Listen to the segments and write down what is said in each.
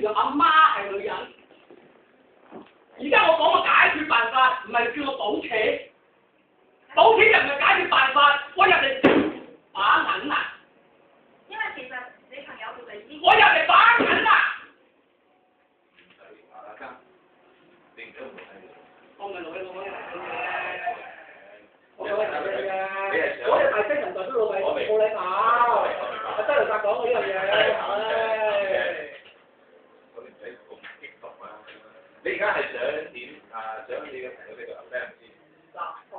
做阿媽係女人。而家我講個解決辦法，唔係叫我賭企，賭企就唔係解決辦法，我入嚟把銀啊！因為其實你朋友佢哋已經我入嚟把銀啊！我唔係老闆，我係老闆嘅。我哋係新人代表老闆，冇禮貌。阿周潤發講過呢樣嘢，咁唔使咁激動啦。你而家係想點啊？想你嘅朋友繼續留低唔知？嗱，我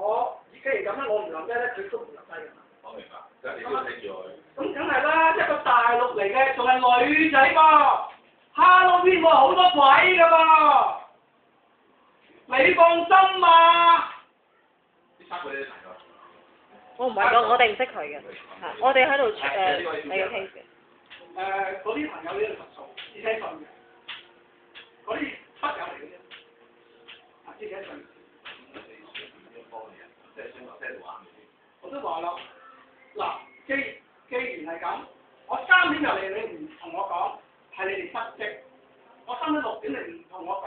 既然咁啦，我唔留低咧，佢都唔留低㗎嘛。我明白，即係你都聽住佢。咁梗係啦，一個大陸嚟嘅，仲係女仔噃，Halloween喎好多鬼㗎噃，你放心嘛。呢三個你都睇過。我唔係講，我哋唔識佢嘅，我哋喺度你嘅 case 嘅。嗰啲朋友呢度實數，知聽信嘅，嗰啲筆友嚟嘅啫，知聽信。我都話啦，嗱，既然係咁，我3點入嚟你唔同我講，係你哋失職。我3點6點你唔同我講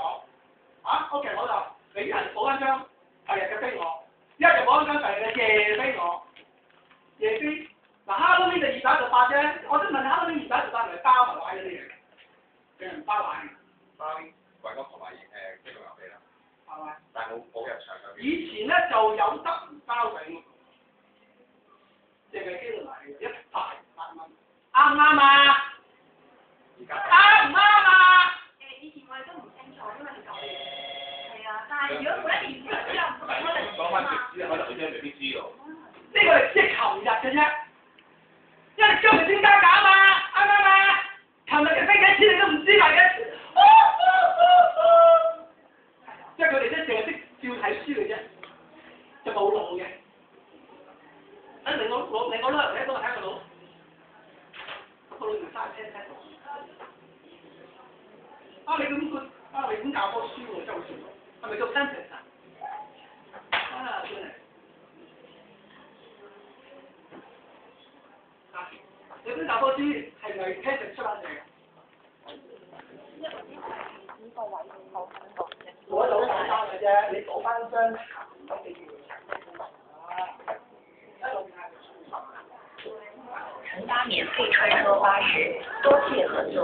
，OK 我就你一人補一張，第日嘅飛我，一日補一張，第日嘅夜飛我，夜飛。嗱，Halloween就218啫，我想問 Halloween 218係咪包埋玩嗰啲嘢？定係唔包玩？包貴哥同埋機動遊戲啦。係咪？但係冇入場嘅。以前咧就有得唔包俾我，淨係機動遊戲1大8蚊，啱唔啱啊？啱唔啱啊？以前我哋都唔清楚，因為係舊嘅。係啊，但係如果每一年之後之後，講翻歷史，可能有啲人未必知道。呢個係即係琴日嘅啫，因為今日先加價嘛，啱唔啱啊？琴日嘅飛幾錢你都唔知嚟嘅，即係佢哋咧淨係識照睇書嘅啫，就冇腦嘅。令我都睇到睇個腦，個腦唔嘥聽到。你咁教科書喎，真係好笑，係咪叫 sentence 啊？真係。你本教科書係咪 sentence 出版社嘅？我就好簡單嘅啫，你攞翻張咁你乘搭免费穿梭巴士，多谢合作。